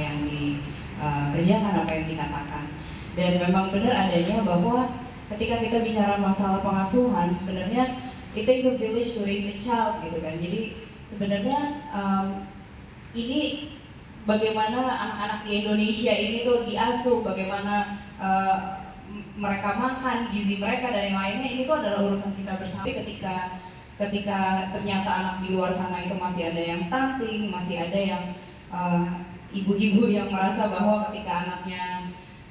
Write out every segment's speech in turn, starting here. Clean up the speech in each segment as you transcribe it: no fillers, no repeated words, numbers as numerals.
yang dikerjakan, apa yang dikatakan. Dan memang benar adanya bahwa ketika kita bicara masalah pengasuhan, sebenarnya it takes a village to raise a child gitu kan. Jadi sebenarnya ini bagaimana anak-anak di Indonesia ini tuh diasuh, bagaimana mereka makan, gizi mereka dan yang lainnya, ini tuh adalah urusan kita bersama. Ketika ternyata anak di luar sana itu masih ada yang stunting, masih ada yang ibu-ibu yang merasa bahwa ketika anaknya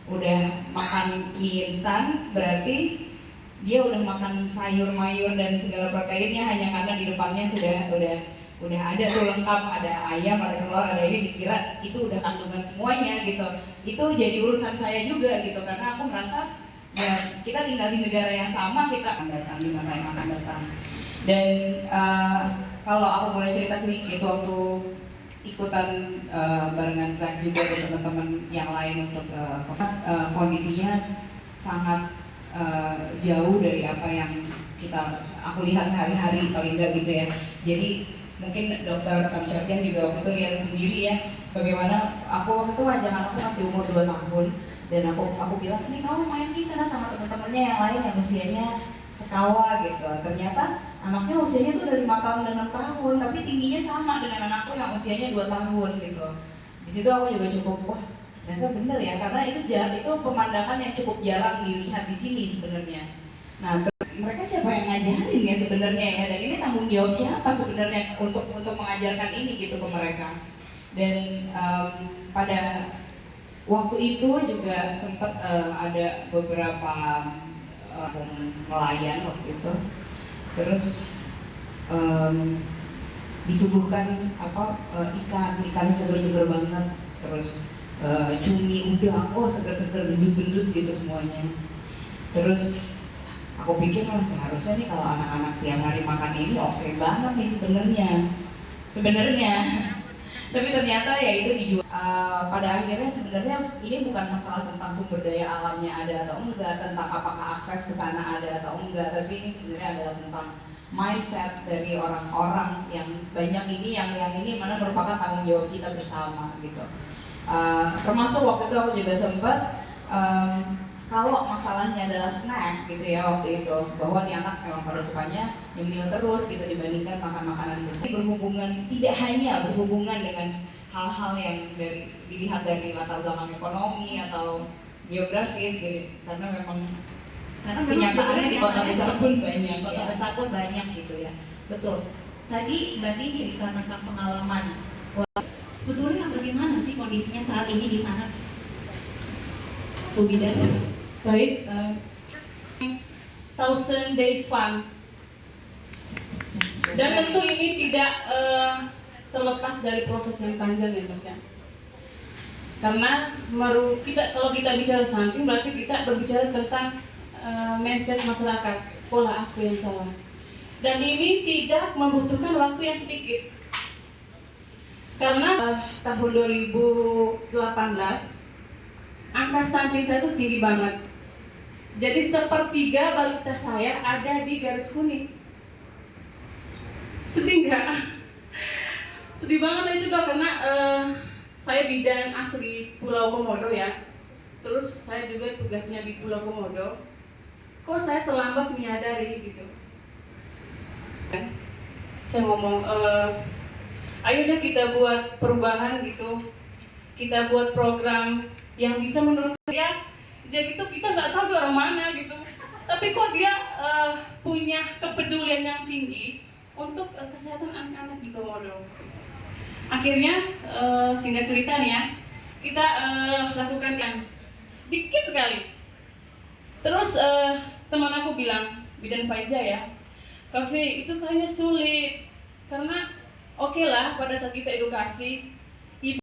udah makan mie instan berarti dia udah makan sayur mayur dan segala proteinnya hanya karena di depannya udah ada tuh lengkap, ada ayam, ada telur, ada ini, dikira itu udah kandungan semuanya gitu. Itu jadi urusan saya juga gitu, karena aku merasa ya kita tinggal di negara yang sama, kita akan datang di masa yang akan datang. Dan kalau aku boleh cerita sedikit, waktu ikutan barengan Zach juga dan teman-teman yang lain untuk kondisinya sangat jauh dari apa yang aku lihat sehari-hari, kalau enggak gitu ya. Jadi mungkin dokter Tamsyatian juga waktu itu lihat sendiri ya, bagaimana aku waktu itu ajang anakku masih umur 2 tahun, dan aku bilang, ini kamu main sih sana sama teman-temannya yang lain yang usianya sekawa gitu. Ternyata anaknya usianya tuh dari 5 tahun dan 6 tahun, tapi tingginya sama dengan anakku yang usianya 2 tahun gitu. Di situ aku juga cukup, wah ternyata bener ya, karena itu pemandangan yang cukup jarang dilihat di sini sebenarnya. Nah, mereka siapa yang ngajarin ya sebenarnya ya, dan ini tanggung jawab siapa sebenarnya untuk mengajarkan ini gitu ke mereka. Dan pada waktu itu juga sempat ada beberapa nelayan waktu itu, terus disuguhkan ikan seger-seger banget, terus cumi, udang, seger-seger, gendut-gendut gitu semuanya. Terus aku pikir seharusnya nih kalau anak-anak tiap hari makan ini oke banget nih sebenarnya. Tapi ternyata ya itu dijual. Pada akhirnya sebenarnya ini bukan masalah tentang sumber daya alamnya ada atau enggak, tentang apakah akses ke sana ada atau enggak, tapi ini sebenarnya adalah tentang mindset dari orang-orang yang banyak ini, yang ini mana merupakan tanggung jawab kita bersama gitu. Termasuk waktu itu aku juga sempat kalau masalahnya adalah snack gitu ya waktu itu, bahwa nih anak memang pada sukanya nyemil terus gitu dibandingkan makan makanan besar. Tidak hanya berhubungan dengan hal-hal yang dilihat dari latar belakang ekonomi atau geografis gitu, karena memang kenyataannya di kota besar pun banyak, besar pun banyak gitu ya. Betul. Tadi Mbak Din cerita tentang pengalaman. Sebetulnya bagaimana sih kondisinya saat ini di sana? Bu Bidan. Baik, 1000 Days Fund. Dan tentu ini tidak terlepas dari proses yang panjang ya dok ya. Karena kalau kita bicara stunting berarti kita berbicara tentang mindset masyarakat, pola asuh yang salah. Dan ini tidak membutuhkan waktu yang sedikit. Karena tahun 2018 angka stunting saya itu tinggi banget. Jadi 1/3 balita saya ada di garis kuning. Sedih nggak? Sedih banget saya itu dok, karena saya bidan asli Pulau Komodo ya. Terus saya juga tugasnya di Pulau Komodo. Kok saya terlambat menyadari gitu. Saya ngomong, ayo deh kita buat perubahan gitu. Kita buat program yang bisa menurunkan dia. Jadi itu kita nggak tahu dia orang mana gitu. Tapi kok dia punya kepedulian yang tinggi untuk kesehatan anak-anak di Komodo. Akhirnya singkat cerita nih ya, kita lakukan yang dikit sekali. Terus teman aku bilang, Bidan Faiza ya, Kafe itu kayaknya sulit karena oke lah pada saat kita edukasi